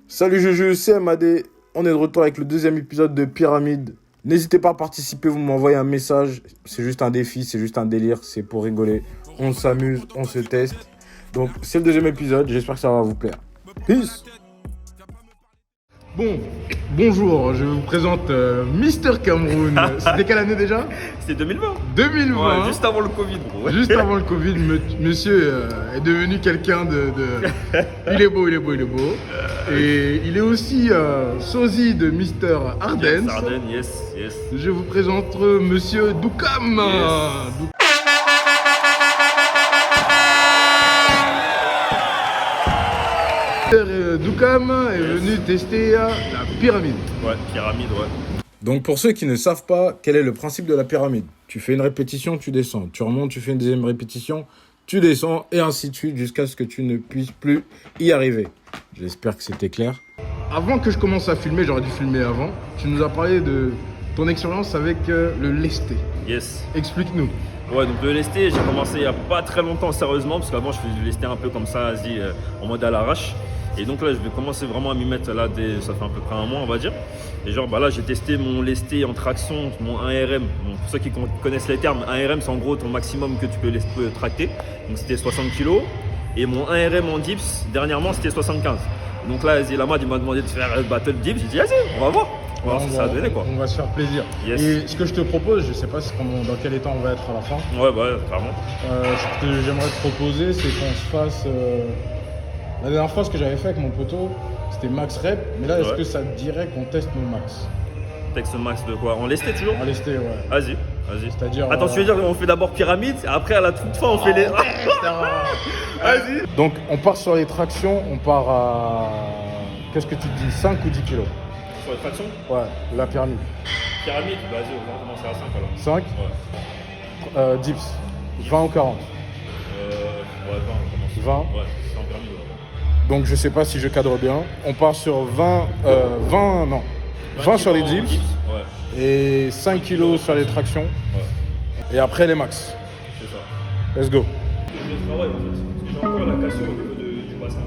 Salut Juju, c'est MAD. On est de retour avec le deuxième épisode de Pyramide. N'hésitez pas à participer, vous m'envoyez un message. C'est juste un défi, c'est juste un délire, c'est pour rigoler. On s'amuse, on se teste. Donc c'est le deuxième épisode, j'espère que ça va vous plaire. Peace. Bonjour, je vous présente Mister Cameroun. C'était quelle année déjà? C'était 2020. 2020. Ouais, juste avant le Covid, bro. Juste avant le Covid, monsieur est devenu quelqu'un de... Il est beau. Et il est aussi sosie de Mister Ardens. Yes, Arden, yes. Je vous présente monsieur Doukam. Yes. Doukam est venu tester la pyramide. Ouais, pyramide, ouais. Donc pour ceux qui ne savent pas, quel est le principe de la pyramide? Tu fais une répétition, tu descends. Tu remontes, tu fais une deuxième répétition, tu descends, et ainsi de suite, jusqu'à ce que tu ne puisses plus y arriver. J'espère que c'était clair. Avant que je commence à filmer, j'aurais dû filmer avant, tu nous as parlé de ton expérience avec le lesté. Yes. Explique-nous. Ouais, donc le lesté, j'ai commencé il n'y a pas très longtemps sérieusement, parce qu'avant je faisais du lesté un peu comme ça, en mode à l'arrache. Et donc là, je vais commencer vraiment à m'y mettre là, ça fait à peu près un mois, on va dire. Et genre, là, j'ai testé mon lesté en traction, mon 1RM. Bon, pour ceux qui connaissent les termes, 1RM, c'est en gros ton maximum que tu peux tracter. Donc c'était 60 kg. Et mon 1RM en dips, dernièrement, c'était 75. Donc là, Lamad, il m'a demandé de faire battle dips. J'ai dit, vas-y, on va voir. On va voir ce que ça va donner, quoi. On va se faire plaisir. Yes. Et ce que je te propose, je sais pas dans quel état on va être à la fin. Ouais, bah, clairement. Ce que j'aimerais te proposer, c'est qu'on se fasse... La dernière fois, ce que j'avais fait avec mon poteau, c'était max rep. Mais là, est-ce que ça te dirait qu'on teste nos max? Texte max de quoi? En lesté toujours? En lesté, ouais. Vas-y. C'est-à-dire... Attends, tu veux dire qu'on fait d'abord pyramide, après à la toute fin, on fait les... Vas-y. Donc, on part sur les tractions, on part à... Qu'est-ce que tu te dis, 5 ou 10 kilos? Sur les tractions? Ouais, la pyramide. Pyramide, vas-y, on va commencer à 5 alors. 5 Ouais. Dips, 20 ou 40? Ouais, 20, on commence. 20? Ouais, c'est en pyramide, ouais. Donc je sais pas si je cadre bien. On part sur 20 sur les dips Ouais. et 5 kilos sur les tractions. Ouais. Et après les max. C'est ça. Let's go. Je travaille en fait. Parce que j'ai encore la cassure au niveau du bassin.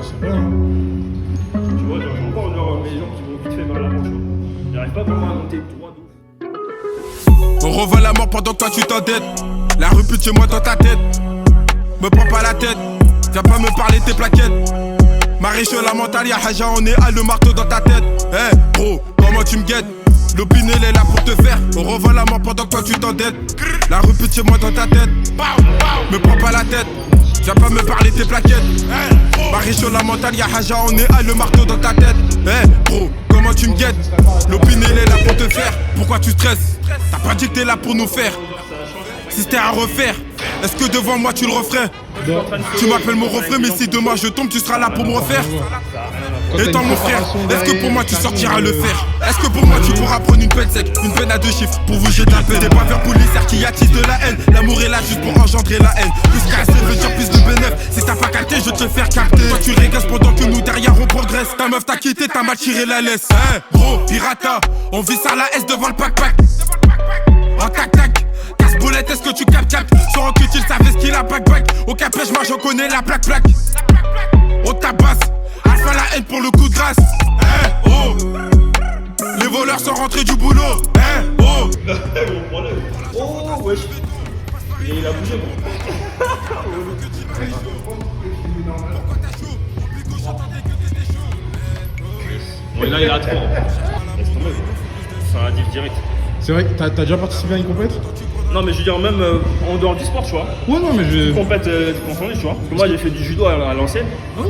C'est bien. Hein. Tu vois, j'ai encore mes jambes qui vont vite fait vers l'avant, tu vois. J'arrive pas vraiment à monter droit d'où. On revoit la mort pendant que toi tu t'endettes. La rue pute chez moi dans ta tête. Me prends pas la tête, viens pas me parler tes plaquettes. Maréchaux la mentale, y'a Haja, on est à le marteau dans ta tête. Eh bro, comment tu me guettes? L'opinion elle est là pour te faire. On revoit la mort pendant que toi tu t'endettes. La rue pute chez moi dans ta tête. Me prends pas la tête, viens pas me parler tes plaquettes. Maréchaux la mentale, y'a Haja, on est à le marteau dans ta tête. Eh bro, comment tu me guettes? L'opinion elle est là pour te faire. Pourquoi tu stresses? T'as pas dit que t'es là pour nous faire. Si c'était à refaire, est-ce que devant moi tu le referais? Tu m'appelles mon refrain, mais si demain je tombe, tu seras là pour me refaire. Étant mon frère, est-ce que pour moi tu sortiras le faire? Est-ce que pour moi tu pourras prendre une peine sec, une peine à 2 chiffres pour vous jeter un peu? T'es pas vers policière qui attise de la haine. L'amour est là juste pour engendrer la haine. Plus casser veut dire plus de bénéf. Si t'as pas capté, je te le faire capter. Toi tu régresses pendant que nous derrière on progresse. Ta meuf t'a quitté, t'as mal tiré la laisse. Bro, pirata, on vit ça la S devant le pack-pack. En tac-tac. Boulette, est-ce que tu captes? Sans que tu le savais ce qu'il a back. Au capèche, moi j'en connais la plaque. On tabasse, alpha la haine pour le coup de grâce. Oh, les voleurs sont rentrés du boulot. Oh, Oh, wesh. Et il a bougé, bon, là il a trop. Laisse tomber. Ça va dire direct. C'est vrai que t'as déjà participé à une compète? Non, mais je veux dire, même en dehors du sport, tu vois. Ouais, non, mais je... Compète confondue, tu vois. Parce que moi, j'ai fait du judo à l'ancienne. Oh.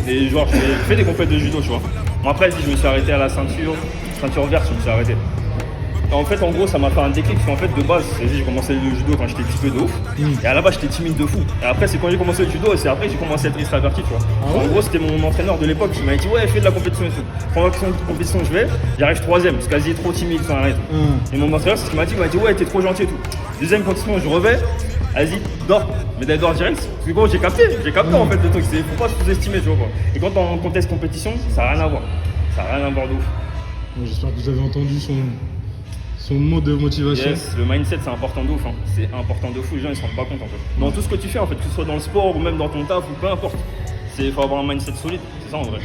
Et genre, j'ai fait des compètes de judo, tu vois. Bon, après, je me suis arrêté à la ceinture verte, je me suis arrêté. Et en fait, en gros, ça m'a fait un déclic. Parce qu'en fait, de base, j'ai commencé le judo quand j'étais petit peu de ouf. Et à la base, j'étais timide de fou. Et après, c'est quand j'ai commencé le judo, et c'est après que j'ai commencé à être extraverti, tu vois. Ah ouais? En gros, c'était mon entraîneur de l'époque qui m'a dit, ouais, fais de la compétition et tout. Première compétition, je vais, j'arrive 3ème, parce qu'Asie est trop timide, sans arrêt. Et mon entraîneur, c'est ce qu'il m'a dit, ouais, t'es trop gentil et tout. Deuxième compétition, je revais, Asie, dors, médaille d'or direct. Parce que gros, j'ai capté en fait le truc, c'est faut pas sous-estimer, tu vois quoi. Et quand on conteste compétition, ça n'a rien à voir. Ça n'a rien à voir de ouf. J'espère que vous avez entendu son mot de motivation. Yes, le mindset c'est important de ouf. Hein. C'est important de fou, les gens ils se rendent pas compte en fait. Dans tout ce que tu fais en fait, que ce soit dans le sport ou même dans ton taf ou peu importe. Il faut avoir un mindset solide, c'est ça en vrai.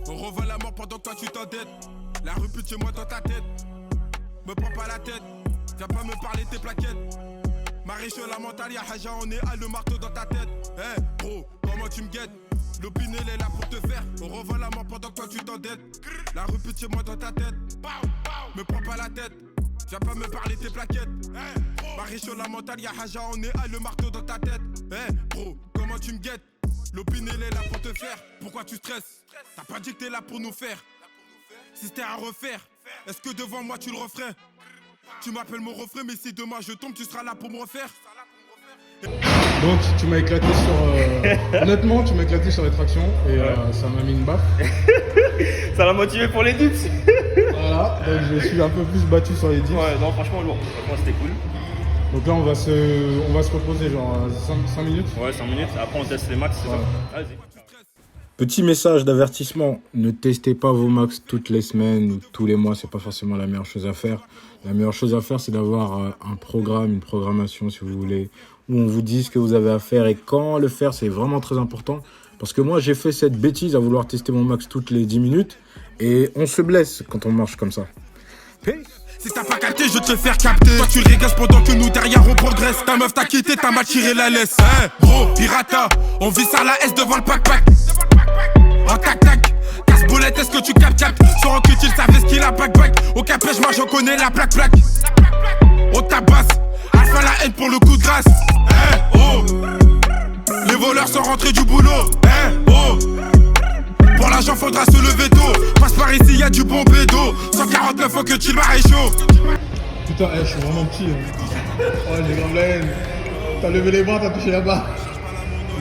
On revend la mort pendant que toi tu t'endettes. La rue pute chez moi dans ta tête. Me prends pas la tête, viens pas me parler tes plaquettes. Maréchal la mentale, y'a Haja, on est à le marteau dans ta tête. Eh bro, comment tu me guettes? L'opinion elle est là pour te faire. On revend la mort pendant que toi tu t'endettes. La rue pute chez moi dans ta tête. Me prends pas la tête, viens pas me parler tes plaquettes. Maréchal la mentale, y'a Haja, on est à le marteau dans ta tête. Eh bro, comment tu me guettes? L'opinion elle est là pour te faire. Pourquoi tu stresses? T'as pas dit que t'es là pour nous faire. Si c'était à refaire, est-ce que devant moi tu le referais? Tu m'appelles mon refrain, mais si demain je tombe, tu seras là pour me refaire. Donc tu m'as éclaté sur... honnêtement, tu m'as éclaté sur les tractions et ça m'a mis une baffe. Ça l'a motivé pour les dips. Voilà, donc je suis un peu plus battu sur les dips. Ouais, non franchement lourd, franchement c'était cool. Donc là on va se reposer genre 5 minutes. Ouais, 5 minutes, après on teste les max, c'est ça. Vas-y. Petit message d'avertissement, ne testez pas vos max toutes les semaines ou tous les mois, c'est pas forcément la meilleure chose à faire. La meilleure chose à faire, c'est d'avoir un programme, une programmation si vous voulez, où on vous dit ce que vous avez à faire et quand le faire, c'est vraiment très important. Parce que moi, j'ai fait cette bêtise à vouloir tester mon max toutes les 10 minutes et on se blesse quand on marche comme ça. Peace. Si t'as pas capté, je vais te faire capter. Toi tu le régasses pendant que nous derrière on progresse. Ta meuf t'a quitté, t'as mal tiré la laisse. Hein, gros, pirata, on vit ça la S devant le pack-pack. En tac-tac, casse-boulette, est-ce que tu captes? Sans que tu savais ce qu'il a back-back. Au capège, moi j'en connais la plaque-plaque. On tabasse, alpha la haine pour le coup de grâce. Hein, oh, les voleurs sont rentrés du boulot. Hein, oh, pour l'argent faudra se lever tôt. Passe par ici, y'a du bon bédo. 149 faut que tu le chaud. Putain, je suis vraiment petit. Hein. Oh, j'ai grave la haine. T'as levé les bras, t'as touché la barre.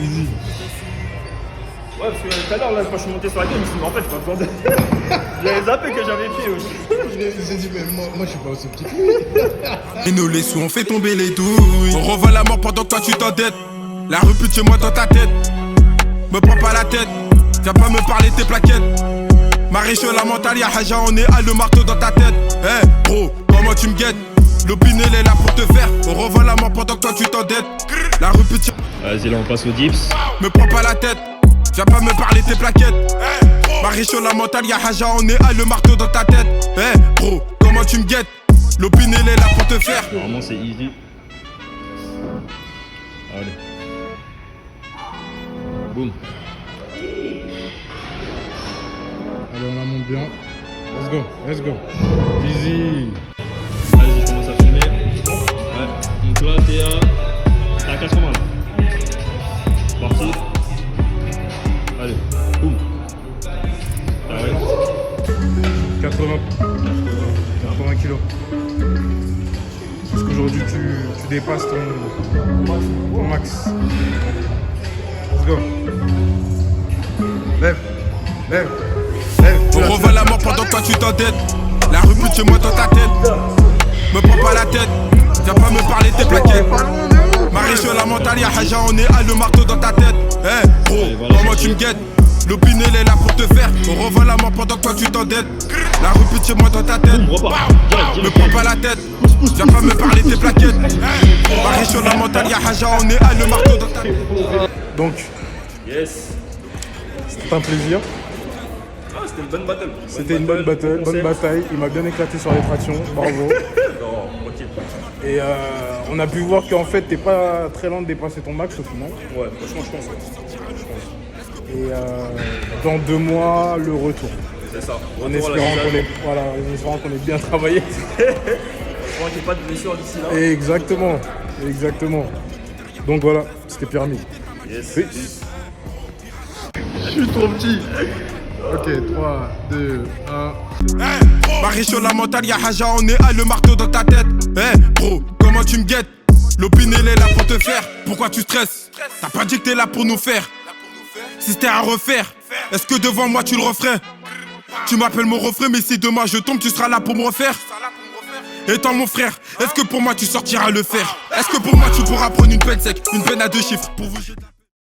Easy. Ouais, parce que tout à l'heure, là, quand je suis monté sur la game, je me suis dit, mais en fait, je m'attendais. J'avais zappé que j'avais pied aussi. J'ai dit, mais moi, je suis pas aussi petit que lui. Et nous les sous, on fait tomber les douilles. On revend la mort pendant que toi tu t'endettes. La rue pute chez moi dans ta tête. Me prends pas la tête, viens pas me parler tes plaquettes. Maréchal la mentale, y'a Haja, on est à le marteau dans ta tête. Eh bro, comment tu me guettes? L'opinion elle est là pour te faire. On revend la mort pendant que toi tu t'endettes. La rue pute. Vas-y, là, on passe aux dips. Me prends pas la tête, viens pas me parler tes plaquettes. Maréchal la mentale, y'a Haja, on est à le marteau dans ta tête. Eh bro, comment tu me guettes? L'opinion elle est là pour te faire. Vraiment, c'est easy. Allez. Boum. Allez, on la monte bien. Let's go, let's go. Easy. Vas-y, je commence à filmer. Ouais. Donc là, t'es à 80 là. C'est parti. Allez, boum. Arrête. 80 kilos. Parce qu'aujourd'hui, tu dépasses ton max. Let's go. Lève, lève, lève. On revend la mort pendant que toi tu t'endettes. La rue pute chez moi dans ta tête. Me prends pas la tête, viens pas me parler tes plaquettes. Maréchal la mentale, y'a Haja, on est à le marteau dans ta tête. Eh bro, comment tu me guettes? L'opinion elle est là pour te faire. On revend la mort pendant que toi tu t'endettes. La rue pute chez moi dans ta tête. Me prends pas la tête, viens pas me parler tes plaquettes. Maréchal la mentale, y'a Haja, on est à le marteau dans ta tête. Donc, Yes. c'était un plaisir. Ah, c'était une bonne battle. C'était une bonne battle, bonne bataille. Il m'a bien éclaté sur les tractions. Bravo. Non, ok. Et on a pu voir qu'en fait, t'es pas très loin de dépasser ton max au final. Ouais, franchement, je pense. Et dans 2 mois, le retour. C'est ça. En espérant qu'on ait bien travaillé. Franchement, qu'il n'y ait pas de blessure d'ici là. Exactement, exactement. Donc voilà, c'était Pyramide. Yes. Peace. Je suis trop petit. Ok, 3, 2, 1. Maréchal la mentale, y'a Haja, on est à le marteau dans ta tête. Bro, comment tu me guettes? L'opinion elle est là pour te faire. Pourquoi tu stresses? T'as pas dit que t'es là pour nous faire. Si c'était à refaire, est-ce que devant moi tu le referais? Tu m'appelles mon refrain, mais si demain je tombe, tu seras là pour me refaire. Étant mon frère, est-ce que pour moi tu sortiras le fer? Est-ce que pour moi tu pourras prendre une peine sec, une peine à 2 chiffres pour vous jeter